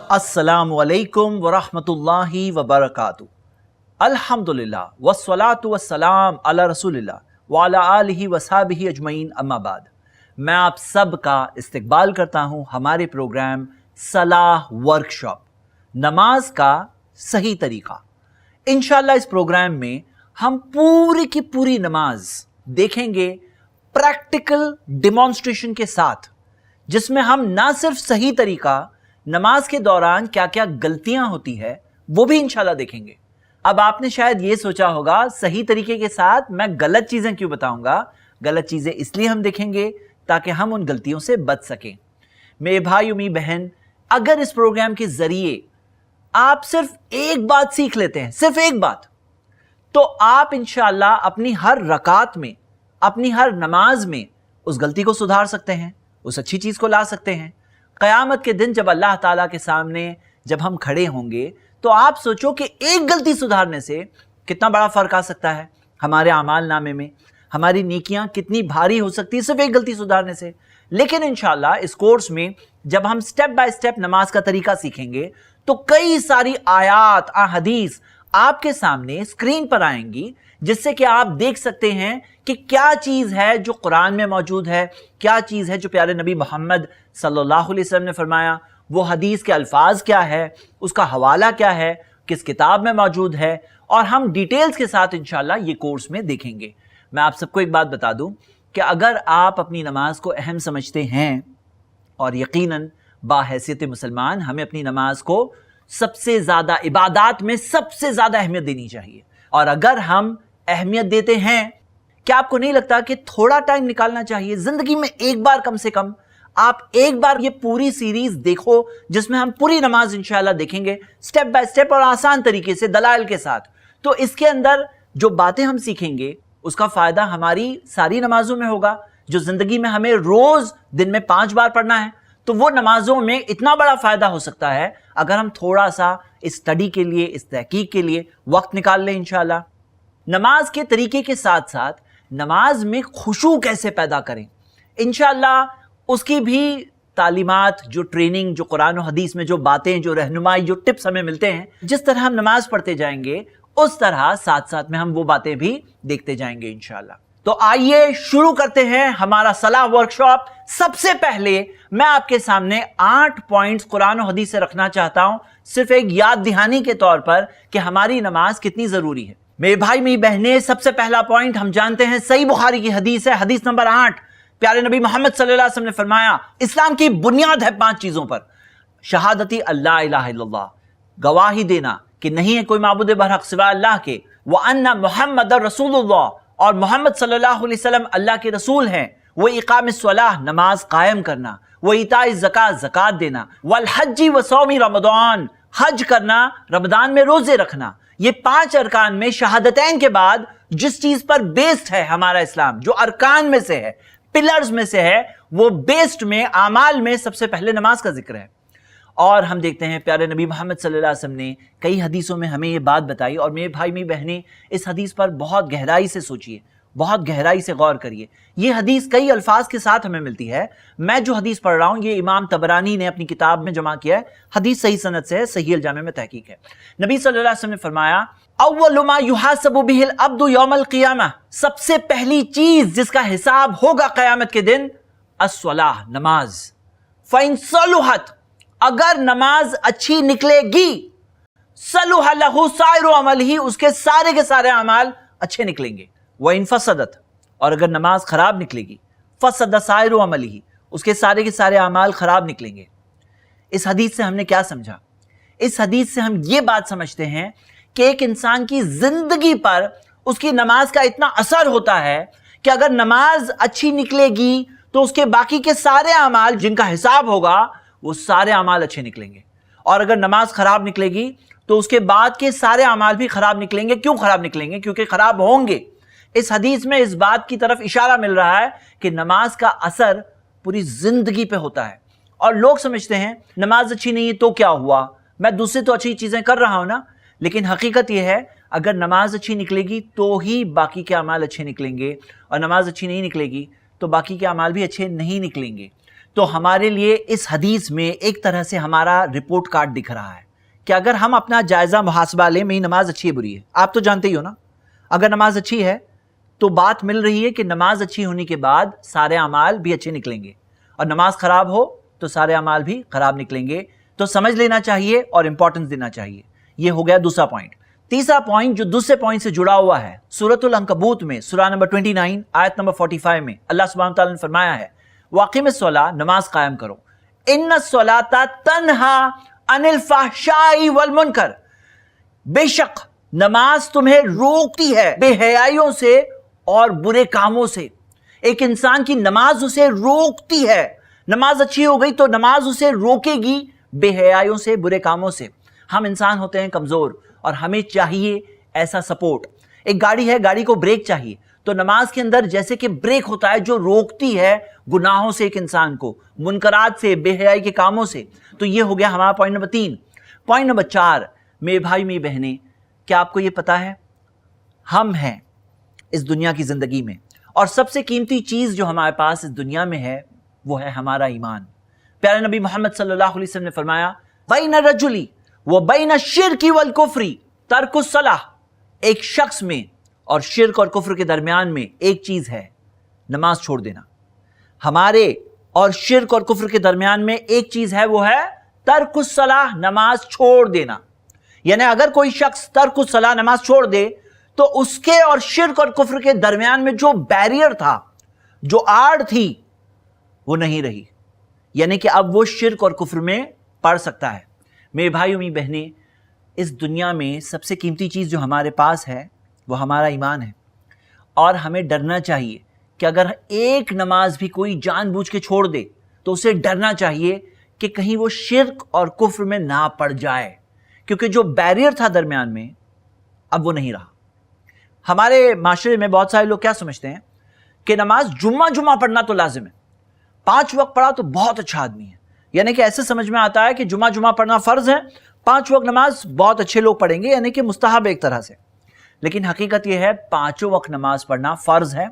अस्सलामु अलैकुम वरहमतुल्लाहि वबरकातुहू। अल्हम्दुलिल्लाह वस्सलातु वस्सलाम अला रसूलिल्लाह व अला आलिहि वसहबिहि अजमईन अम्मा बाद। मैं आप सब का इस्तकबाल करता हूँ हमारे प्रोग्राम सलाह वर्कशॉप, नमाज का सही तरीका। इंशाअल्लाह इस प्रोग्राम में हम पूरी की पूरी नमाज देखेंगे प्रैक्टिकल डिमॉन्स्ट्रेशन के साथ, जिसमें हम ना सिर्फ सही तरीका, नमाज के दौरान क्या क्या गलतियां होती है वो भी इंशाल्लाह देखेंगे। अब आपने शायद ये सोचा होगा सही तरीके के साथ मैं गलत चीजें क्यों बताऊंगा। गलत चीजें इसलिए हम देखेंगे ताकि हम उन गलतियों से बच सकें। मेरे भाई मेरी बहन, अगर इस प्रोग्राम के जरिए आप सिर्फ एक बात सीख लेते हैं, सिर्फ एक बात, तो आप इंशाल्लाह अपनी हर रकात में, अपनी हर नमाज में उस गलती को सुधार सकते हैं, उस अच्छी चीज को ला सकते हैं। क़यामत के दिन जब अल्लाह ताला के सामने जब हम खड़े होंगे तो आप सोचो कि एक गलती सुधारने से कितना बड़ा फर्क आ सकता है हमारे आमाल नामे में, हमारी नेकियां कितनी भारी हो सकती है सिर्फ एक गलती सुधारने से। लेकिन इंशाल्लाह इस कोर्स में जब हम स्टेप बाय स्टेप नमाज का तरीका सीखेंगे तो कई सारी आयात हदीस आपके सामने स्क्रीन पर आएंगी, जिससे कि आप देख सकते हैं कि क्या चीज है जो कुरान में मौजूद है, क्या चीज है जो प्यारे नबी मोहम्मद सल्लल्लाहु अलैहि वसल्लम ने फरमाया, वो हदीस के अल्फाज क्या है, उसका हवाला क्या है, किस किताब में मौजूद है, और हम डिटेल्स के साथ इंशाल्लाह ये कोर्स में देखेंगे। मैं आप सबको एक बात बता दूं कि अगर आप अपनी नमाज को अहम समझते हैं, और यकीनन बाहैसियत मुसलमान हमें अपनी नमाज को सबसे ज्यादा इबादात में सबसे ज्यादा अहमियत देनी चाहिए, और अगर हम अहमियत देते हैं, क्या आपको नहीं लगता कि थोड़ा टाइम निकालना चाहिए जिंदगी में एक बार, कम से कम आप एक बार ये पूरी सीरीज देखो जिसमें हम पूरी नमाज इंशाल्लाह देखेंगे स्टेप बाय स्टेप और आसान तरीके से दलाइल के साथ। तो इसके अंदर जो बातें हम सीखेंगे उसका फायदा हमारी सारी नमाजों में होगा। जो जिंदगी में हमें रोज दिन में 5 बार पढ़ना है, तो वो नमाजों में इतना बड़ा फायदा हो सकता है अगर हम थोड़ा सा इस स्टडी के लिए, इस तहकीक के लिए वक्त निकाल लें इंशाल्लाह। नमाज के तरीके के साथ साथ नमाज में खुशू कैसे पैदा करें, इंशाल्लाह उसकी भी तालीमात, जो ट्रेनिंग, जो कुरान और हदीस में जो बातें, जो रहनुमाई, जो टिप्स हमें मिलते हैं, जिस तरह हम नमाज पढ़ते जाएंगे उस तरह साथ साथ में हम वो बातें भी देखते जाएंगे इंशाल्लाह। तो आइए शुरू करते हैं हमारा सलाह वर्कशॉप। सबसे पहले मैं आपके सामने 8 पॉइंट्स कुरान और हदीस से रखना चाहता हूं, सिर्फ एक याद दहानी के तौर पर कि हमारी नमाज कितनी जरूरी है। मेरे भाई मेरी बहनें, सबसे पहला पॉइंट हम जानते हैं, सही बुखारी की हदीस है, हदीस नंबर 8। प्यारे नबी मोहम्मद सल्लल्लाहु अलैहि वसल्लम ने फरमाया, इस्लाम की बुनियाद है 5 चीजों पर। शहादती अल्लाह इलाहा इल्लल्लाह, गवाही देना कि नहीं है कोई माबूद बरहक सिवा अल्लाह के, व अन्ना मुहम्मदर रसूलुल्लाह, और मोहम्मद सल्लल्लाहु अलैहि वसल्लम अल्लाह के रसूल हैं। वो इकामिस सलाह, नमाज कायम करना, वो इताई ज़कात, ज़कात देना, वल हज्जी व सौमी रमज़ान, हज करना, रमज़ान में रोजे रखना। ये 5 अरकान में शहादतैन के बाद जिस चीज पर बेस्ड है हमारा इस्लाम, जो अरकान में से है, पिलर्स में से है, वो बेस्ड में, आमाल में सबसे पहले नमाज का जिक्र है। और हम देखते हैं प्यारे नबी मोहम्मद सल्लल्लाहु अलैहि वसल्लम ने कई हदीसों में हमें ये बात बताई, और मेरे भाई मेरी बहनें इस हदीस पर बहुत गहराई से सोचिए, बहुत गहराई से गौर करिए। ये हदीस कई अल्फाज के साथ हमें मिलती है। मैं जो हदीस पढ़ रहा हूं ये इमाम तबरानी ने अपनी किताब में जमा किया है, हदीस सही सनद से है, सही अल जामे में तहकीक है। नबी सल्लल्लाहु अलैहि वसल्लम ने फरमाया, अव्वलु मा युहासबु बिहिल अब्दु यौमल क़ियामह, सबसे पहली चीज जिसका हिसाब होगा क़यामत के दिन, अस्सलाह, नमाज। फ़इन सलुहत, अगर नमाज अच्छी निकलेगी, सलुह लहु साइरु अमलिही, उसके सारे के सारे अमाल अच्छे निकलेंगे। व इन फसदत, और अगर नमाज खराब निकलेगी, फसद साइरु अमलिही, उसके सारे के सारे अमाल खराब निकलेंगे। इस हदीस से हमने क्या समझा? इस हदीस से हम ये बात समझते हैं कि एक इंसान की जिंदगी पर उसकी नमाज का इतना असर होता है कि अगर नमाज अच्छी निकलेगी तो उसके बाकी के सारे अमाल जिनका हिसाब होगा वो सारे अमाल अच्छे निकलेंगे, और अगर नमाज खराब निकलेगी तो उसके बाद के सारे अमाल भी खराब निकलेंगे। क्यों खराब निकलेंगे? क्योंकि खराब होंगे। इस हदीस में इस बात की तरफ इशारा मिल रहा है कि नमाज का असर पूरी जिंदगी पे होता है। और लोग समझते हैं नमाज अच्छी नहीं है तो क्या हुआ, मैं दूसरे तो अच्छी चीजें कर रहा हूं ना। लेकिन हकीकत यह है, अगर नमाज अच्छी निकलेगी तो ही बाकी के अमाल अच्छे निकलेंगे, और नमाज अच्छी नहीं निकलेगी तो बाकी के अमाल भी अच्छे नहीं निकलेंगे। تو ہمارے لیے اس حدیث میں ایک طرح سے ہمارا رپورٹ کارڈ دکھ رہا ہے کہ اگر ہم اپنا جائزہ محاسبہ لیں، میری نماز اچھی ہے بری ہے، آپ تو جانتے ہی ہو نا، اگر نماز اچھی ہے تو بات مل رہی ہے کہ نماز اچھی ہونے کے بعد سارے اعمال بھی اچھے نکلیں گے، اور نماز خراب ہو تو سارے اعمال بھی خراب نکلیں گے. تو سمجھ لینا چاہیے اور امپورٹنس دینا چاہیے. یہ ہو گیا دوسرا پوائنٹ. تیسرا پوائنٹ جو دوسرے پوائنٹ سے جڑا ہوا ہے، سورۃ العنکبوت میں سورہ نمبر 29 آیت نمبر 45 میں اللہ سبحانہ تعالیٰ نے فرمایا ہے وَأَقِمِ الصَّلَاةَ، نماز قائم کرو، إِنَّ الصَّلَاةَ تَنْهَا عَنِ الْفَحْشَاءِ وَالْمُنکَرِ، بے شک نماز تمہیں روکتی ہے بے حیائیوں سے اور برے کاموں سے. ایک انسان کی نماز اسے روکتی ہے. نماز اچھی ہو گئی تو نماز اسے روکے گی بے حیائیوں سے، برے کاموں سے. ہم انسان ہوتے ہیں کمزور اور ہمیں چاہیے ایسا سپورٹ. ایک گاڑی ہے، گاڑی کو بریک چاہیے، تو نماز کے اندر جیسے کہ بریک ہوتا ہے جو روکتی ہے گناہوں سے ایک انسان کو، منکرات سے، بے حیائی کے کاموں سے. تو یہ ہو گیا ہمارا پوائنٹ نمبر 3. پوائنٹ نمبر 4، میرے بھائی میری بہنیں، کیا آپ کو یہ پتا ہے ہم ہیں اس دنیا کی زندگی میں، اور سب سے قیمتی چیز جو ہمارے پاس اس دنیا میں ہے وہ ہے ہمارا ایمان. پیارے نبی محمد صلی اللہ علیہ وسلم نے فرمایا بین الرجل وبین الشرک والکفر ترک الصلاۃ، ایک شخص میں اور شرک اور کفر کے درمیان میں ایک چیز ہے، نماز چھوڑ دینا. ہمارے اور شرک اور کفر کے درمیان میں ایک چیز ہے، وہ ہے ترک الصلاۃ، نماز چھوڑ دینا. یعنی اگر کوئی شخص ترک الصلاۃ، نماز چھوڑ دے، تو اس کے اور شرک اور کفر کے درمیان میں جو بیریئر تھا، جو آڑ تھی، وہ نہیں رہی. یعنی کہ اب وہ شرک اور کفر میں پڑ سکتا ہے. میرے بھائی اور میری بہنیں، اس دنیا میں سب سے قیمتی چیز جو ہمارے پاس ہے وہ ہمارا ایمان ہے. اور ہمیں ڈرنا چاہیے کہ اگر ایک نماز بھی کوئی جان بوجھ کے چھوڑ دے تو اسے ڈرنا چاہیے کہ کہیں وہ شرک اور کفر میں نہ پڑ جائے، کیونکہ جو بیریئر تھا درمیان میں اب وہ نہیں رہا. ہمارے معاشرے میں بہت سارے لوگ کیا سمجھتے ہیں کہ نماز جمعہ پڑھنا تو لازم ہے، 5 وقت پڑھا تو بہت اچھا آدمی ہے. یعنی کہ ایسے سمجھ میں آتا ہے کہ جمعہ پڑھنا فرض ہے، 5 وقت نماز بہت اچھے لوگ پڑھیں گے، یعنی کہ مستحب ایک طرح سے. لیکن حقیقت یہ ہے 5 وقت نماز پڑھنا فرض ہے،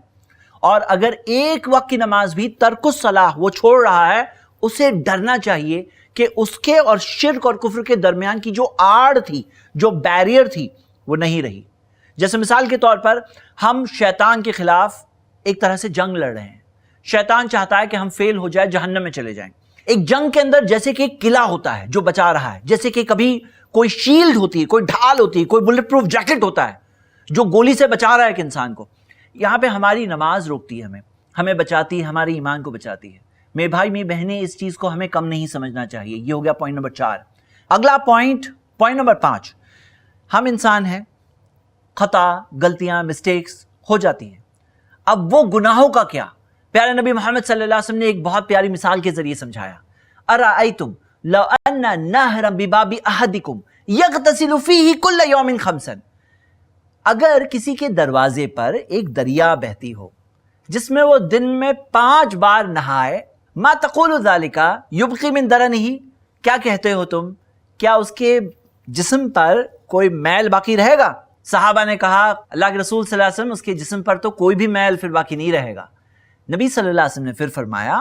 اور اگر ایک وقت کی نماز بھی ترک الصلاۃ وہ چھوڑ رہا ہے، اسے ڈرنا چاہیے کہ اس کے اور شرک اور کفر کے درمیان کی جو آڑ تھی، جو بیریئر تھی، وہ نہیں رہی. جیسے مثال کے طور پر ہم شیطان کے خلاف ایک طرح سے جنگ لڑ رہے ہیں. شیطان چاہتا ہے کہ ہم فیل ہو جائے، جہنم میں چلے جائیں. ایک جنگ کے اندر جیسے کہ ایک قلعہ ہوتا ہے جو بچا رہا ہے، جیسے کہ کبھی کوئی شیلڈ ہوتی ہے، کوئی ڈھال ہوتی ہے، کوئی بلٹ پروف جیکٹ ہوتا ہے جو گولی سے بچا رہا ہے ایک انسان کو. یہاں پہ ہماری نماز روکتی ہے، ہمیں بچاتی ہے، ہمارے ایمان کو بچاتی ہے. میرے بھائی میری بہنیں، اس چیز کو ہمیں کم نہیں سمجھنا چاہیے. یہ ہو گیا پوائنٹ نمبر 4. اگلا پوائنٹ نمبر 5، ہم انسان ہیں، خطا، غلطیاں، مسٹیکس ہو جاتی ہیں. اب وہ گناہوں کا کیا؟ پیارے نبی محمد صلی اللہ علیہ وسلم نے ایک بہت پیاری مثال کے ذریعے سمجھایا. ارأیتم لو ان نہرا بباب احدکم یغتسل فیہ کل یوم 5، اگر کسی کے دروازے پر ایک دریا بہتی ہو جس میں وہ دن میں 5 بار نہائے، ما تقول ذالک یبقی من درنہ، کیا کہتے ہو تم، کیا اس کے جسم پر کوئی میل باقی رہے گا؟ صحابہ نے کہا اللہ کے رسول صلی اللہ علیہ وسلم، اس کے جسم پر تو کوئی بھی میل پھر باقی نہیں رہے گا. نبی صلی اللہ علیہ وسلم نے پھر فرمایا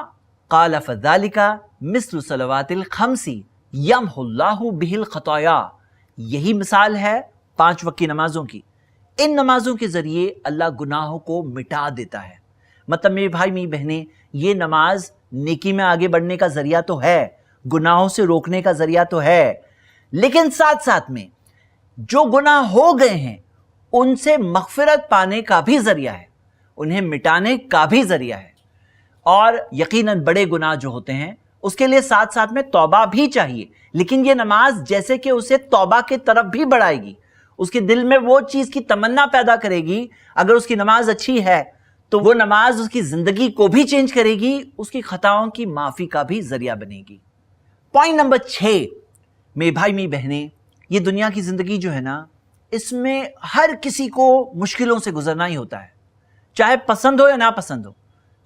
قال فذالک مثل صلوات الخمس یمحو اللہ بہ الخطایا، یہی مثال ہے 5 وقت کی نمازوں کی. ان نمازوں کے ذریعے اللہ گناہوں کو مٹا دیتا ہے. مطلب میرے بھائی میری بہنیں، یہ نماز نیکی میں آگے بڑھنے کا ذریعہ تو ہے، گناہوں سے روکنے کا ذریعہ تو ہے، لیکن ساتھ ساتھ میں جو گناہ ہو گئے ہیں ان سے مغفرت پانے کا بھی ذریعہ ہے، انہیں مٹانے کا بھی ذریعہ ہے. اور یقیناً بڑے گناہ جو ہوتے ہیں اس کے لیے ساتھ ساتھ میں توبہ بھی چاہیے، لیکن یہ نماز جیسے کہ اسے توبہ کی طرف بھی بڑھائے گی، اس کے دل میں وہ چیز کی تمنا پیدا کرے گی. اگر اس کی نماز اچھی ہے تو وہ نماز اس کی زندگی کو بھی چینج کرے گی، اس کی خطاؤں کی معافی کا بھی ذریعہ بنے گی. پوائنٹ نمبر 6، میرے بھائی میری بہنیں، یہ دنیا کی زندگی جو ہے نا، اس میں ہر کسی کو مشکلوں سے گزرنا ہی ہوتا ہے، چاہے پسند ہو یا نہ پسند ہو،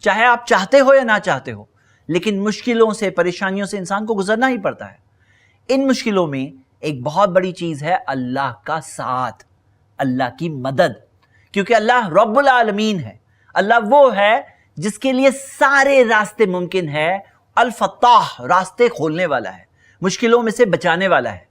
چاہے آپ چاہتے ہو یا نہ چاہتے ہو، لیکن مشکلوں سے، پریشانیوں سے انسان کو گزرنا ہی پڑتا ہے. ان مشکلوں میں ایک بہت بڑی چیز ہے اللہ کا ساتھ، اللہ کی مدد، کیونکہ اللہ رب العالمین ہے. اللہ وہ ہے جس کے لیے سارے راستے ممکن ہے. الفتاح راستے کھولنے والا ہے، مشکلوں میں سے بچانے والا ہے۔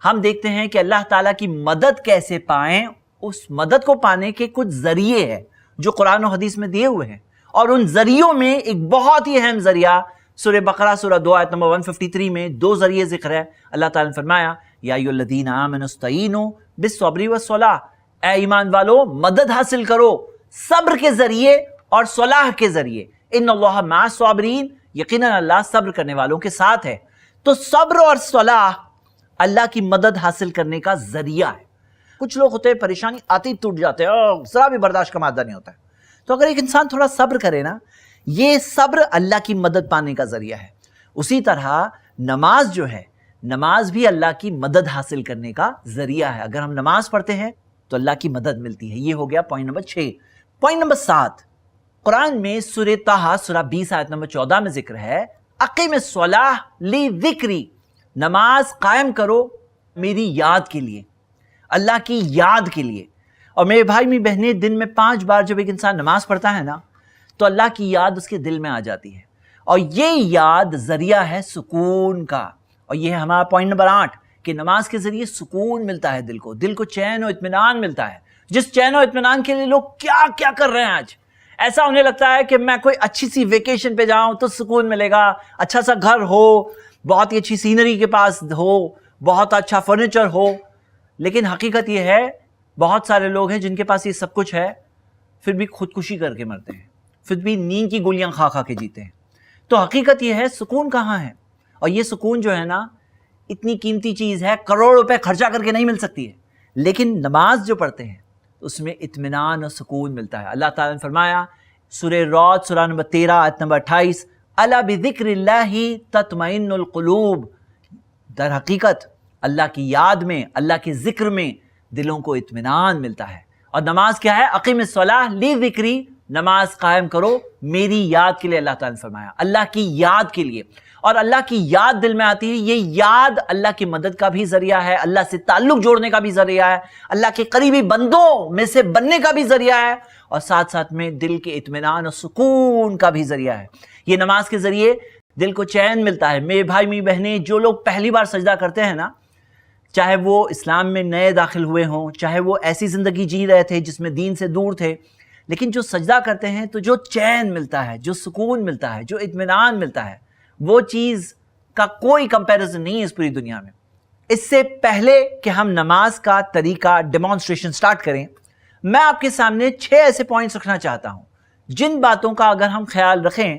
ہم دیکھتے ہیں کہ اللہ تعالیٰ کی مدد کیسے پائیں، اس مدد کو پانے کے کچھ ذریعے ہیں جو قرآن و حدیث میں دیے ہوئے ہیں، اور ان ذریعوں میں ایک بہت ہی اہم ذریعہ سورہ بقرہ سورہ 2 آیت نمبر 153 میں 2 ذریعے ذکر ہے۔ اللہ تعالیٰ نے فرمایا یا ایھا الذین آمنوا استعینوا بالصبر والصلاۃ، اے ایمان والو مدد حاصل کرو صبر کے ذریعے اور صلاح کے ذریعے، ان اللہ مع الصابرین، یقیناً اللہ صبر کرنے والوں کے ساتھ ہے۔ تو صبر اور صلاح اللہ کی مدد حاصل کرنے کا ذریعہ ہے۔ کچھ لوگ ہوتے ہیں پریشانی آتی ٹوٹ جاتے ہیں اور ذرا بھی برداشت کا مادہ نہیں ہوتا ہے، تو اگر ایک انسان تھوڑا صبر کرے نا، یہ صبر اللہ کی مدد پانے کا ذریعہ ہے۔ اسی طرح نماز جو ہے، نماز بھی اللہ کی مدد حاصل کرنے کا ذریعہ ہے۔ اگر ہم نماز پڑھتے ہیں تو اللہ کی مدد ملتی ہے۔ یہ ہو گیا پوائنٹ نمبر 6۔ پوائنٹ نمبر 7، قرآن میں سورہ طٰہٰ سورہ 20 آیت نمبر 14 میں ذکر ہے اقیم الصلاۃ لذکری، نماز قائم کرو میری یاد کے لیے، اللہ کی یاد کے لیے۔ اور میرے بھائی میری بہنیں، دن میں 5 بار جب ایک انسان نماز پڑھتا ہے نا تو اللہ کی یاد اس کے دل میں آ جاتی ہے، اور یہ یاد ذریعہ ہے سکون کا۔ اور یہ ہے ہمارا پوائنٹ نمبر 8 کہ نماز کے ذریعے سکون ملتا ہے دل کو چین و اطمینان ملتا ہے، جس چین و اطمینان کے لیے لوگ کیا کیا کر رہے ہیں آج۔ ایسا انہیں لگتا ہے کہ میں کوئی اچھی سی ویکیشن پہ جاؤں تو سکون ملے گا، اچھا سا گھر ہو، بہت ہی اچھی سینری کے پاس ہو، بہت اچھا فرنیچر ہو۔ لیکن حقیقت یہ ہے بہت سارے لوگ ہیں جن کے پاس یہ سب کچھ ہے، پھر بھی خودکشی کر کے مرتے ہیں، پھر بھی نیند کی گولیاں کھا کھا کے جیتے ہیں۔ تو حقیقت یہ ہے سکون کہاں ہے؟ اور یہ سکون جو ہے نا اتنی قیمتی چیز ہے، کروڑ روپے خرچہ کر کے نہیں مل سکتی ہے، لیکن نماز جو پڑھتے ہیں اس میں اطمینان اور سکون ملتا ہے۔ اللہ تعالیٰ نے فرمایا سورہ رعد سورہ نمبر 13 آیت نمبر 28 الا بذکر اللہ تطمئن القلوب، در حقیقت اللہ کی یاد میں، اللہ کے ذکر میں دلوں کو اطمینان ملتا ہے۔ اور نماز کیا ہے؟ اقیم الصلاۃ لذکری، نماز قائم کرو میری یاد کے لیے۔ اللہ تعالیٰ نے فرمایا اللہ کی یاد کے لیے، اور اللہ کی یاد دل میں آتی ہے، یہ یاد اللہ کی مدد کا بھی ذریعہ ہے، اللہ سے تعلق جوڑنے کا بھی ذریعہ ہے، اللہ کے قریبی بندوں میں سے بننے کا بھی ذریعہ ہے، اور ساتھ ساتھ میں دل کے اطمینان اور سکون کا بھی ذریعہ ہے۔ یہ نماز کے ذریعے دل کو چین ملتا ہے۔ میرے بھائی میری بہنیں، جو لوگ پہلی بار سجدہ کرتے ہیں نا، چاہے وہ اسلام میں نئے داخل ہوئے ہوں، چاہے وہ ایسی زندگی جی رہے تھے جس میں دین سے دور تھے، لیکن جو سجدہ کرتے ہیں تو جو چین ملتا ہے، جو سکون ملتا ہے، جو اطمینان ملتا ہے، وہ چیز کا کوئی کمپیریزن نہیں ہے اس پوری دنیا میں۔ اس سے پہلے کہ ہم نماز کا طریقہ ڈیمانسٹریشن سٹارٹ کریں، میں آپ کے سامنے 6 ایسے پوائنٹس رکھنا چاہتا ہوں جن باتوں کا اگر ہم خیال رکھیں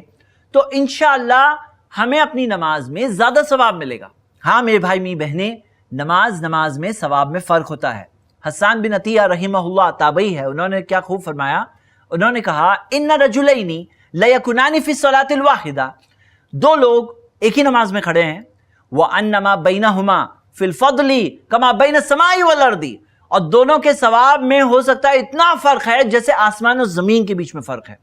تو انشاءاللہ ہمیں اپنی نماز میں زیادہ ثواب ملے گا۔ ہاں میرے بھائی میری بہنیں، نماز میں ثواب میں فرق ہوتا ہے۔ حسان بن عطیہ رحمہ اللہ تابعی ہے، انہوں نے کیا خوب فرمایا، انہوں نے کہا ان رجلین لیکونان فی الصلاۃ الواحدہ، 2 لوگ ایک ہی نماز میں کھڑے ہیں، وانما بینہما فی الفضل کما بین السماء والارض، اور دونوں کے ثواب میں ہو سکتا ہے اتنا فرق ہے جیسے آسمان اور زمین کے بیچ میں فرق ہے۔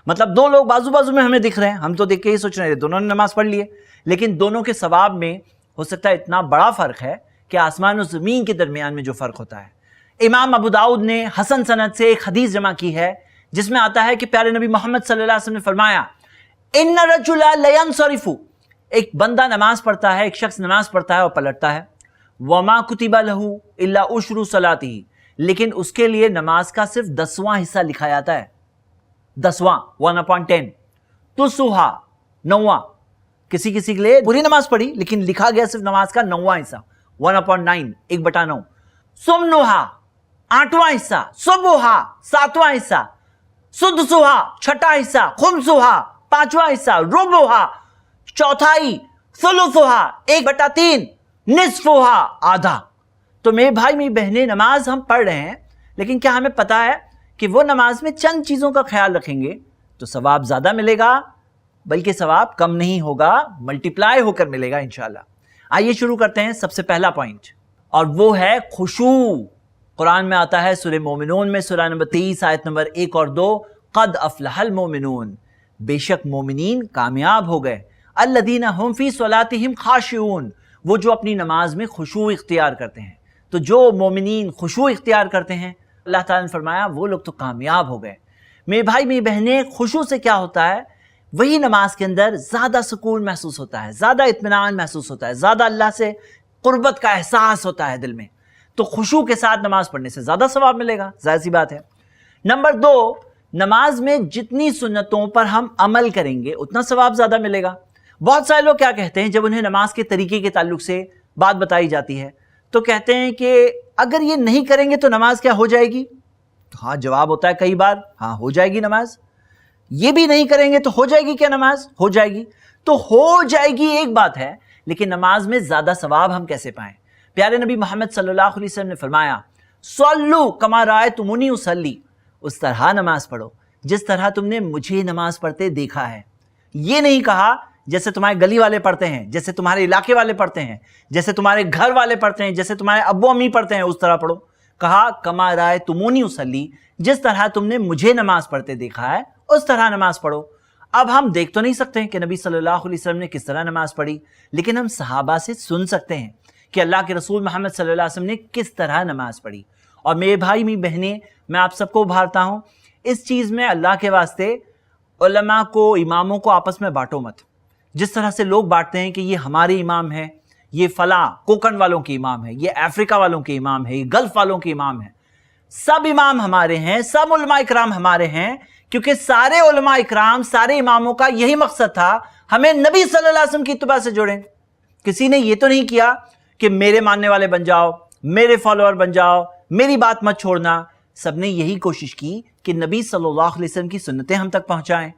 مطلب 2 لوگ بازو بازو میں ہمیں دکھ رہے ہیں، ہم تو دیکھ کے ہی سوچ رہے ہیں دونوں نے نماز پڑھ لی ہے، لیکن دونوں کے ثواب میں ہو سکتا ہے اتنا بڑا فرق ہے کہ آسمان و زمین کے درمیان میں جو فرق ہوتا ہے۔ امام ابو داؤد نے حسن سند سے ایک حدیث جمع کی ہے جس میں آتا ہے کہ پیارے نبی محمد صلی اللہ علیہ وسلم نے فرمایا ان رجل لینصرف، ایک بندہ نماز پڑھتا ہے، ایک شخص نماز پڑھتا ہے اور پلٹتا ہے، وما کتب له الا عشر صلاته، لیکن اس کے لیے نماز کا صرف 10واں حصہ لکھا جاتا ہے، 10واں 1/10، تسوہا 9واں، کسی کے لیے پوری نماز پڑھی لیکن لکھا گیا صرف نماز کا 9واں حصہ 1/9، 1/9، سمنوہا 8واں حصہ، صبحا 7واں حصہ، سدسوہا 6واں حصہ، خمسوہا 5واں حصہ، ربعہا 1/4، ثلثوہا 1/3، نصفوہا آدھا۔ تو میرے بھائی میری بہنیں، نماز ہم پڑھ رہے ہیں لیکن کیا ہمیں پتا ہے کہ وہ نماز میں چند چیزوں کا خیال رکھیں گے تو ثواب زیادہ ملے گا، بلکہ ثواب کم نہیں ہوگا، ملٹیپلائی ہو کر ملے گا انشاءاللہ۔ آئیے شروع کرتے ہیں سب سے پہلا پوائنٹ، اور وہ ہے خشوع۔ قرآن میں آتا ہے سورہ مومنون میں سورہ نمبر 23 آیت نمبر 1 اور 2 قد افلح المومنون، بے شک مومنین کامیاب ہو گئے، الذین هم فی صلاتہم خاشعون، وہ جو اپنی نماز میں خشوع اختیار کرتے ہیں۔ تو جو مومنین خشوع اختیار کرتے ہیں، اللہ تعالیٰ نے فرمایا وہ لوگ تو کامیاب ہو گئے۔ میرے بھائی میری بہنیں، خشوع سے کیا ہوتا ہے؟ वही नमाज के अंदर ज़्यादा सुकून महसूस होता है, ज़्यादा इत्मीनान महसूस होता है, ज़्यादा अल्लाह से कुर्बत का एहसास होता है दिल में। तो खुशू के साथ नमाज पढ़ने से ज़्यादा सवाब मिलेगा, जाहिर सी बात है। नंबर 2, नमाज में जितनी सुन्नतों पर हम अमल करेंगे उतना सवाब ज़्यादा मिलेगा। बहुत सारे लोग क्या कहते हैं, जब उन्हें नमाज के तरीके के ताल्लुक से बात बताई जाती है तो कहते हैं कि अगर ये नहीं करेंगे तो नमाज क्या हो जाएगी? तो हाँ, जवाब होता है कई बार, हाँ हो जाएगी नमाज। ये भी नहीं करेंगे तो हो जाएगी क्या नमाज? हो जाएगी। तो हो जाएगी एक बात है, लेकिन नमाज में ज़्यादा सवाब हम कैसे पाएं? प्यारे नबी मोहम्मद सल्लल्लाहु अलैहि वसल्लम ने फरमाया, सल्लू कमा रायतुमूनी उसल्ली, उस तरह नमाज पढ़ो जिस तरह तुमने मुझे नमाज पढ़ते देखा है। ये नहीं कहा जैसे तुम्हारे गली वाले पढ़ते हैं, जैसे तुम्हारे इलाके वाले पढ़ते हैं, जैसे तुम्हारे घर वाले पढ़ते हैं, जैसे तुम्हारे अब्बू अम्मी पढ़ते हैं, उस तरह पढ़ो। कहा कमा रायतुमूनी उसल्ली, जिस तरह तुमने मुझे नमाज पढ़ते देखा है उस तरह नमाज पढ़ो। अब हम देख तो नहीं सकते हैं कि नबी सल्लल्लाहु अलैहि वसल्लम ने किस तरह नमाज पढ़ी, लेकिन हम सहाबा से सुन सकते हैं कि अल्लाह के रसूल मोहम्मद सल्लल्लाहु अलैहि वसल्लम ने किस तरह नमाज पढ़ी। और मेरे भाई मेरी बहनें, मैं आप सबको उभारता हूँ, इस चीज़ में अल्लाह के वास्ते उलमा को, इमामों को आपस में बांटो मत। जिस तरह से लोग बांटते हैं कि ये हमारे इमाम है, ये फला कोकन वालों के इमाम है, ये अफ्रीका वालों के इमाम है, ये गल्फ वालों के इमाम है, सब इमाम हमारे हैं, सब उलमा इकराम हमारे हैं, क्योंकि सारे उलमा इकराम, सारे इमामों का यही मकसद था, हमें नबी सल्लल्लाहु अलैहि वसल्लम की इत्तिबा से जोड़ें। किसी ने ये तो नहीं किया कि मेरे मानने वाले बन जाओ, मेरे फॉलोअर बन जाओ, मेरी बात मत छोड़ना। सबने यही कोशिश की कि नबी सल्लल्लाहु अलैहि वसल्लम की सुन्नतें हम तक पहुंचाएं।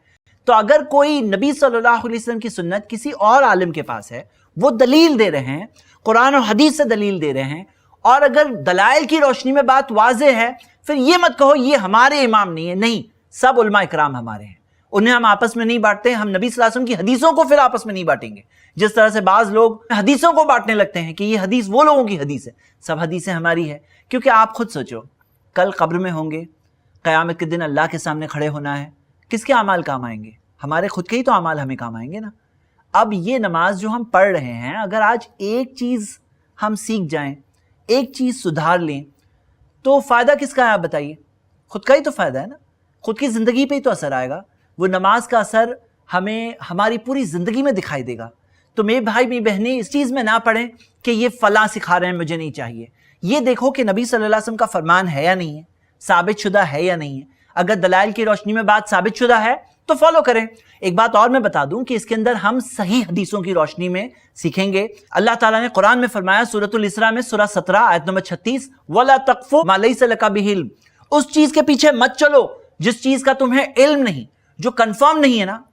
तो अगर कोई नबी सल्लल्लाहु अलैहि वसल्लम की सुन्नत किसी और आलिम के पास है, वो दलील दे रहे हैं, कुरान और हदीस से दलील दे रहे हैं, और अगर दलाइल की रोशनी में बात वाज़ेह है, फिर ये मत कहो ये हमारे इमाम नहीं है। नहीं, सब उलमा इकराम हमारे हैं, उन्हें हम आपस में नहीं बांटते। हम नबी सल्लल्लाहु अलैहि वसल्लम की हदीसों को फिर आपस में नहीं बांटेंगे। जिस तरह से बाज़ लोग हदीसों को बांटने लगते हैं कि ये हदीस वो लोगों की हदीस है, सब हदीसें हमारी है। क्योंकि आप खुद सोचो, कल कब्र में होंगे, क़यामत के दिन अल्लाह के सामने खड़े होना है, किसके अमाल काम आएंगे? हमारे खुद के ही तो अमाल हमें काम आएंगे ना। अब ये नमाज जो हम पढ़ रहे हैं, अगर आज एक चीज़ हम सीख जाएं, एक चीज़ सुधार लें, तो फ़ायदा किसका है आप बताइए? खुद का ही तो फ़ायदा है ना, खुद की ज़िंदगी पे ही तो असर आएगा। वो नमाज का असर हमें हमारी पूरी ज़िंदगी में दिखाई देगा। तो मेरे भाई मेरी बहनें, इस चीज़ में ना पढ़ें कि ये फ़लाँ सिखा रहे हैं मुझे नहीं चाहिए। ये देखो कि नबी सल्लल्लाहु अलैहि वसल्लम का फरमान है या नहीं है, साबित शुदा है या नहीं है। अगर दलाइल की रोशनी में बात साबित शुदा है तो फॉलो करें। एक बात और मैं बता दूं कि इसके अंदर हम सही हदीसों की रोशनी में सीखेंगे। अल्लाह ताला ने कुरान में फरमाया, सूरतुल इसरा में सूरा 17 आयत नंबर 36, वला तक़फ़ु मा लैसा लका बिही इल्म, उस चीज के पीछे मत चलो जिस चीज का तुम्हें इल्म नहीं, जो कंफर्म नहीं है ना,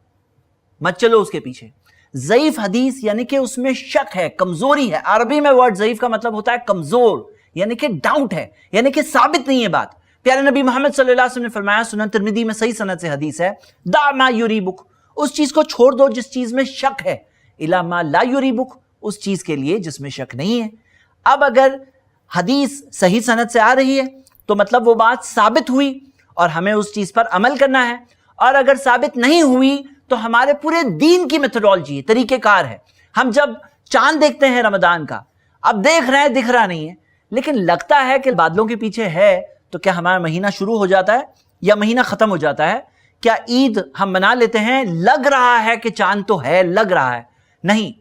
मत चलो उसके पीछे। ज़ईफ हदीस यानी कि उसमें शक है, कमजोरी है। अरबी में वर्ड ज़ईफ का मतलब होता है कमजोर, यानी कि डाउट है, यानी कि साबित नहीं है बात। प्यारे नबी मोहम्मद सल्लल्लाहु अलैहि वसल्लम ने फरमाया, सुनन तिरमिज़ी में सही सनद से हदीस है, दा मा युरीबुक, उस चीज को छोड़ दो जिस चीज में शक है, इला मा ला युरीबुक, उस चीज के लिए जिसमें शक नहीं है। अब अगर हदीस सही सनद से आ रही है तो मतलब वो बात साबित हुई और हमें उस चीज पर अमल करना है, और अगर साबित नहीं हुई तो हमारे पूरे दीन की मेथोडोलॉजी, तरीकेकार है। हम जब चांद देखते हैं रमजान का, अब देख रहे हैं, दिख रहा नहीं है, लेकिन लगता है कि बादलों के पीछे है, तो क्या हमारा महीना शुरू हो जाता है या महीना खत्म हो जाता है? क्या ईद हम मना लेते हैं, लग रहा है कि चांद तो है, लग रहा है? नहीं,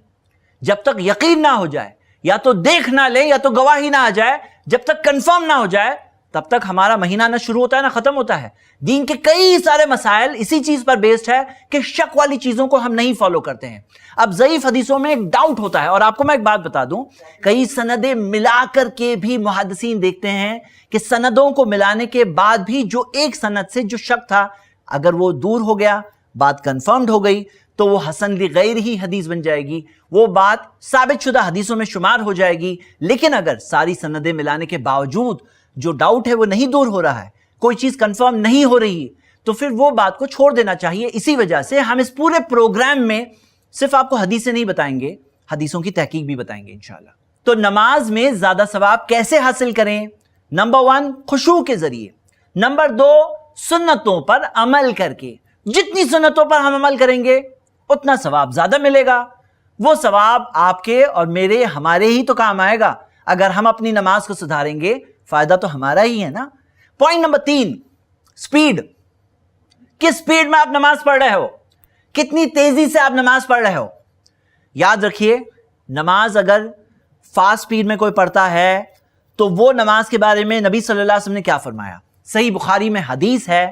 जब तक यकीन ना हो जाए, या तो देख ना ले या तो गवाही ना आ जाए, जब तक कंफर्म ना हो जाए, तब तक हमारा महीना ना शुरू होता है ना खत्म होता है। दीन के कई सारे मसाइल इसी चीज पर बेस्ड है कि शक वाली चीजों को हम नहीं फॉलो करते हैं। अब ज़ईफ हदीसों में एक डाउट होता है, और आपको मैं एक बात बता दूं, कई सनदें मिलाकर के भी मुहद्दिसीन देखते हैं कि सनदों को मिलाने के बाद भी जो एक सनद से जो शक था, अगर वो दूर हो गया, बात कंफर्म्ड हो गई, तो वो हसन ली गैर ही हदीस बन जाएगी, वो बात साबित शुदा हदीसों में शुमार हो जाएगी। लेकिन अगर सारी सनदें मिलाने के बावजूद जो डाउट है वो नहीं दूर हो रहा है, कोई चीज कंफर्म नहीं हो रही, तो फिर वो बात को छोड़ देना चाहिए। इसी वजह से हम इस पूरे प्रोग्राम में सिर्फ आपको हदीसें नहीं बताएंगे, हदीसों की तहकीक भी बताएंगे इंशाल्लाह। तो नमाज में ज्यादा सवाब कैसे हासिल करें? नंबर 1, खुशू के जरिए। नंबर 2, सुन्नतों पर अमल करके। जितनी सुन्नतों पर हम अमल करेंगे उतना सवाब ज्यादा मिलेगा। वो सवाब आपके और मेरे, हमारे ही तो काम आएगा। अगर हम अपनी नमाज को सुधारेंगे, फायदा तो हमारा ही है ना। Point number 3, speed. किस स्पीड में आप नमाज पढ़ रहे हो, कितनी तेजी से आप नमाज पढ़ रहे हो। याद रखिए, नमाज अगर फास्ट स्पीड में कोई पढ़ता है तो वो नमाज के बारे में नबी सल्लल्लाहु अलैहि वसल्लम ने क्या फरमाया। सही बुखारी में हदीस है,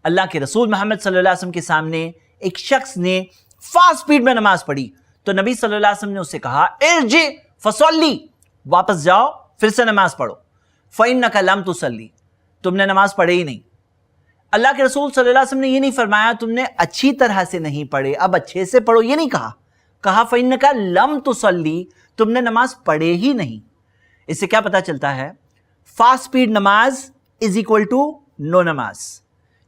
अल्लाह के रसूल मोहम्मद सल्लल्लाहु अलैहि वसल्लम के सामने एक शख्स ने फास्ट स्पीड में नमाज पढ़ी तो नबी सल्लल्लाहु अलैहि वसल्लम ने उससे कहा, इरजी फसल्ली, वापस जाओ फिर से नमाज पढ़ो, फइन्नका लम तुसल्ली, तुमने नमाज पढ़े ही नहीं। अल्लाह के रसूल सल्लल्लाहु अलैहि वसल्लम ने ये नहीं फरमाया तुमने अच्छी तरह से नहीं पढ़े, अब अच्छे से पढ़ो, ये नहीं कहा फइन्नका लम तुसल्ली, तुमने नमाज पढ़े ही नहीं। इससे क्या पता चलता है, फास्ट स्पीड नमाज इज इक्वल टू नो नमाज,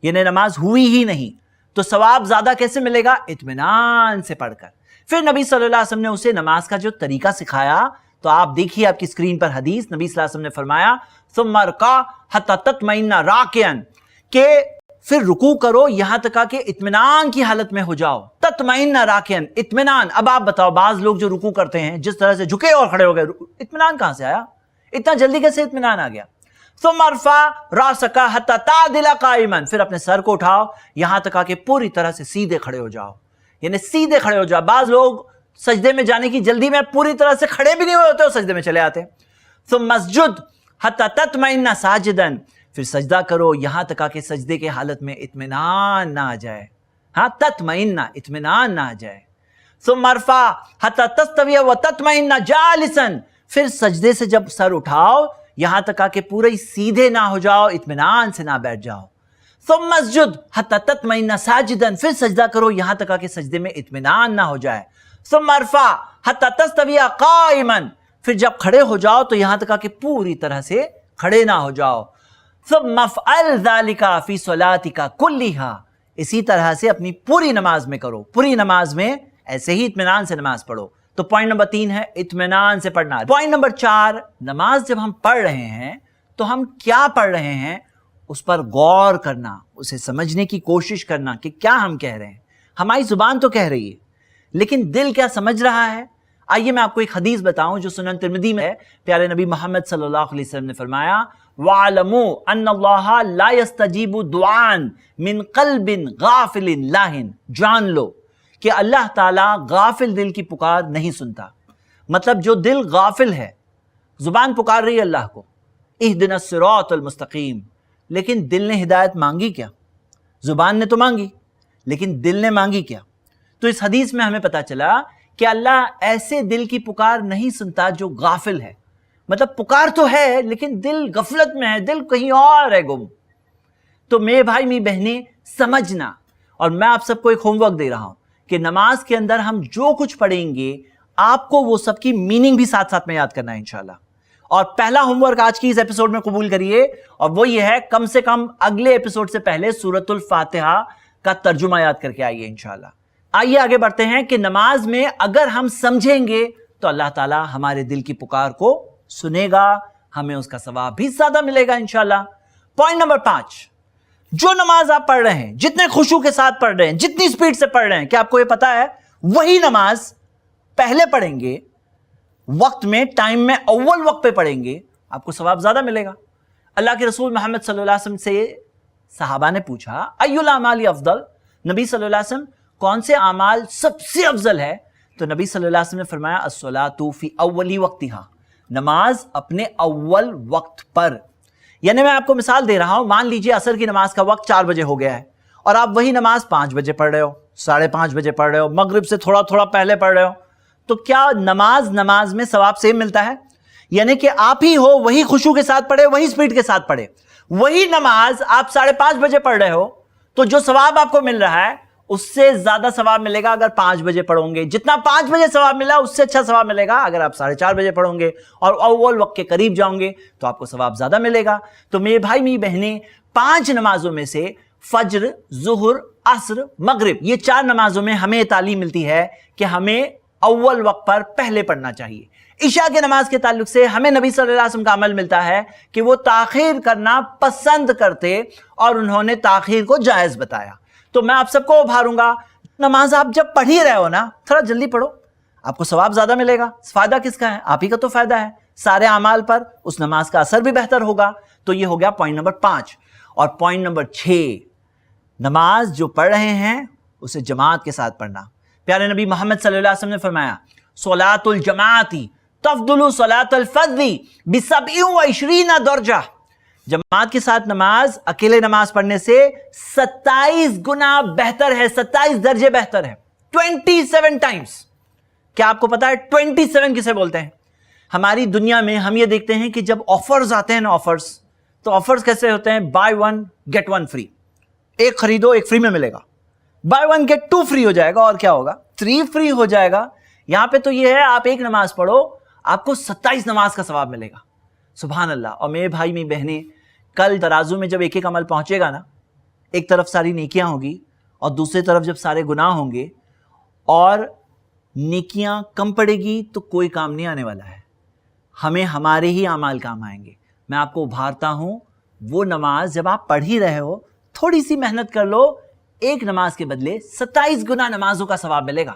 यानी नमाज हुई ही नहीं। तो सवाब ज्यादा कैसे मिलेगा, इत्मीनान से पढ़कर। फिर नबी सल्लल्लाहु अलैहि वसल्लम ने उसे नमाज का जो तरीका सिखाया, तो आप देखिए आपकी स्क्रीन पर हदीस, नबी सल्लल्लाहु अलैहि वसल्लम ने फरमाया सुम्मा रका हत्ता तत्मइन्ना राकियन, के फिर रुकू करो यहां तक कि इत्मीनान की हालत में हो जाओ। तत्मइन्ना राकियन, इत्मीनान। अब आप बताओ, बाज लोग जो रुकू करते हैं जिस तरह से झुके और खड़े हो गए, इत्मीनान कहां से आया, इतना जल्दी कैसे इत्मीनान आ गया। सुम्मा रफा रासका हत्ता तादिला काइमन, फिर अपने सर को उठाओ यहां तक कि पूरी तरह से सीधे खड़े हो जाओ, यानी सीधे खड़े हो जाओ। बाज लोग सजदे में जाने की जल्दी में पूरी तरह से खड़े भी नहीं हुए होते, सजदे में चले आते। तो मस्जुद हत्ता तत्मइन्ना साजिदन, फिर सजदा करो यहां तक कि सजदे के हालत में इत्मीनान ना आ जाए। हाँ, तत्मइन्ना, इत्मीनान ना आ जाए। तो मरफा हत्ता तस्तविया व तत्मइन्ना जालिसन, फिर सजदे से जब सर उठाओ यहां तक कि पूरे सीधे ना हो जाओ, इत्मीनान से ना बैठ जाओ। तो मस्जुद हत्ता तत्मइन्ना साजिदन, फिर सजदा करो यहां तक कि सजदे में इत्मीनान ना हो जाए। तो मरफा हत्ता तस्तविया काइमन, फिर जब खड़े हो जाओ तो यहां तक कि पूरी तरह से खड़े ना हो जाओ। तो मफ़अल ज़ालिका फी सलातिका कुल्लिहा, इसी तरह से अपनी पूरी नमाज में करो, पूरी नमाज में ऐसे ही इत्मीनान से नमाज पढ़ो। तो पॉइंट नंबर 3 है इत्मीनान से पढ़ना। पॉइंट नंबर 4, नमाज जब हम पढ़ रहे हैं तो हम क्या पढ़ रहे हैं उस पर गौर करना, उसे समझने की कोशिश करना कि क्या हम कह रहे हैं। हमारी जुबान तो कह रही है लेकिन दिल क्या समझ रहा है। आइए मैं आपको एक हदीस बताऊं जो सुनन तिरमिज़ी में है। प्यारे नबी मोहम्मद सल्लल्लाहु अलैहि वसल्लम ने फरमाया, वालमू अन्नल्लाह ला यस्तजीबु दुआन मिन क़ल्बिन गाफिलिन लाहिन, जान लो कि अल्लाह ताला गाफिल दिल की पुकार नहीं सुनता। मतलब जो दिल गाफिल है, जुबान पुकार रही है अल्लाह को, इहदिनस सिरातल मुस्तकीम, लेकिन दिल ने हिदायत मांगी क्या? जुबान ने तो मांगी लेकिन दिल ने मांगी क्या? तो इस हदीस में हमें पता चला कि अल्लाह ऐसे दिल की पुकार नहीं सुनता जो गाफिल है। मतलब पुकार तो है लेकिन दिल गफलत में है, दिल कहीं और है गुम। तो मेरे भाई मेरी बहनें समझना, और मैं आप सबको एक होमवर्क दे रहा हूं कि नमाज के अंदर हम जो कुछ पढ़ेंगे आपको वो सब की मीनिंग भी साथ साथ में याद करना है इंशाल्लाह। और पहला होमवर्क आज की इस एपिसोड में कबूल करिए, और वो ये है कम से कम अगले एपिसोड से पहले सूरतुल फातिहा का तर्जुमा याद करके आइए इंशाल्लाह। आइए आगे बढ़ते हैं कि नमाज में अगर हम समझेंगे तो अल्लाह ताला हमारे दिल की पुकार को सुनेगा, हमें उसका सवाब भी ज्यादा मिलेगा इंशाल्लाह। पॉइंट नंबर 5, जो नमाज आप पढ़ रहे हैं, जितने खुशू के साथ पढ़ रहे हैं, जितनी स्पीड से पढ़ रहे हैं, क्या आपको ये पता है वही नमाज पहले पढ़ेंगे वक्त में, टाइम में, अव्वल वक्त पे पढ़ेंगे, आपको सवाब ज्यादा मिलेगा। अल्लाह के रसूल मोहम्मद सल्लल्लाहु अलैहि वसल्लम से सहाबा ने पूछा, अय्युल अमाली अफदल, नबी सल्लल्लाहु अलैहि वसल्लम कौन से अमाल सबसे अफजल है? तो नबी सल्लल्लाहु अलैहि वसल्लम ने फरमाया, अस्सलातु फी अव्वली वक्तिहा, नमाज अपने अव्वल वक्त पर। यानी मैं आपको मिसाल दे रहा हूं, मान लीजिए असर की नमाज का वक्त 4 बजे हो गया है और आप वही नमाज 5 बजे पढ़ रहे हो, 5:30 बजे पढ़ रहे हो, मगरिब से थोड़ा थोड़ा पहले पढ़ रहे हो, तो क्या नमाज में सवाब सेम मिलता है? यानी कि आप ही हो वही खुशू के साथ पढ़े, वही स्पीड के साथ पढ़े, वही नमाज आप 5:30 बजे पढ़ रहे हो, तो जो सवाब आपको मिल रहा है उससे ज्यादा सवाब मिलेगा अगर 5 बजे पढ़ोगे। जितना 5 बजे सवाब मिला उससे अच्छा सवाब मिलेगा अगर आप 4:30 बजे पढ़ोगे और अव्वल वक्त के करीब जाओगे तो आपको सवाब ज्यादा मिलेगा। तो मेरे भाई मेरी बहनें, 5 नमाजों में से फज्र, जुहर, असर, मगरिब, ये 4 नमाजों में हमें तालीम मिलती है कि हमें अव्वल वक्त पर पहले पढ़ना चाहिए। इशा के नमाज के ताल्लुक से हमें नबी सल्लल्लाहु अलैहि वसल्लम का अमल मिलता है कि वो ताखीर करना पसंद करते और उन्होंने ताखीर को जायज बताया। तो मैं आप सबको उभारूंगा, नमाज आप जब पढ़ ही रहे हो ना, थोड़ा जल्दी पढ़ो, आपको सवाब ज्यादा मिलेगा। फायदा किसका है? आप ही का तो फायदा है, सारे अमाल पर उस नमाज का असर भी बेहतर होगा। तो ये हो गया पॉइंट नंबर 5। और पॉइंट नंबर 6, नमाज जो पढ़ रहे हैं اسے جماعت کے ساتھ پڑھنا. پیارے نبی محمد صلی اللہ علیہ وسلم نے فرمایا صلاۃ الجماعتی تفضل صلاۃ الفرد ب27 درجہ. جماعت کے ساتھ نماز اکیلے نماز پڑھنے سے 27 گنا بہتر ہے, 27 درجے بہتر ہے, 27 ٹائمز. کیا آپ کو پتا ہے 27 کسے بولتے ہیں؟ ہماری دنیا میں ہم یہ دیکھتے ہیں کہ جب آفرز آتے ہیں نا, آفرز, تو آفرز کیسے ہوتے ہیں؟ بائی 1 گیٹ 1 فری, ایک خریدو ایک فری میں ملے گا. بائی 1 گیٹ 2 فری ہو جائے گا, اور کیا ہوگا؟ 3 فری ہو جائے گا. یہاں پہ تو یہ ہے آپ ایک نماز پڑھو آپ کو 27 نماز کا ثواب ملے گا. سبحان اللہ. اور میرے بھائی میری بہنیں, کل ترازو میں جب ایک ایک عمل پہنچے گا نا, ایک طرف ساری نیکیاں ہوگی اور دوسری طرف جب سارے گناہ ہوں گے, اور نیکیاں کم پڑے گی تو کوئی کام نہیں آنے والا ہے, ہمیں ہمارے ہی اعمال کام آئیں گے. میں آپ کو ابھارتا ہوں, وہ نماز جب آپ پڑھ ہی رہے ہو تھوڑی سی محنت کر لو, ایک نماز کے بدلے 27 گنا نمازوں کا ثواب ملے گا,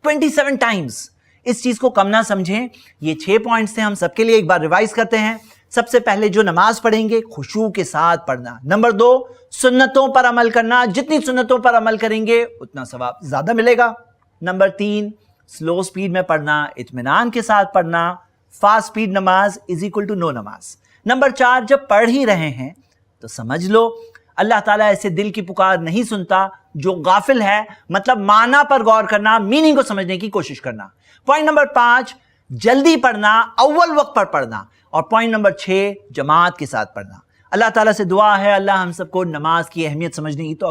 27 ٹائمز. اس چیز کو کم نہ سمجھیں. یہ 6 پوائنٹس تھے, ہم سب کے لیے ایک بار ریوائز کرتے ہیں. سب سے پہلے جو نماز پڑھیں گے خشوع کے ساتھ پڑھنا. نمبر 2, سنتوں پر عمل کرنا, جتنی سنتوں پر عمل کریں گے اتنا ثواب زیادہ ملے گا. نمبر 3, سلو سپیڈ میں پڑھنا, اطمینان کے ساتھ پڑھنا. فاسٹ سپیڈ نماز از اکول ٹو نو نماز. نمبر 4, جب پڑھ ہی رہے ہیں تو سمجھ لو اللہ تعالیٰ ایسے دل کی پکار نہیں سنتا جو غافل ہے, مطلب معنی پر غور کرنا, میننگ کو سمجھنے کی کوشش کرنا. پوائنٹ نمبر 5, جلدی پڑھنا, اول وقت پر پڑھنا. اور پوائنٹ نمبر 6, جماعت کے ساتھ پڑھنا. اللہ تعالیٰ سے دعا ہے اللہ ہم سب کو نماز کی اہمیت سمجھنے کی توفیق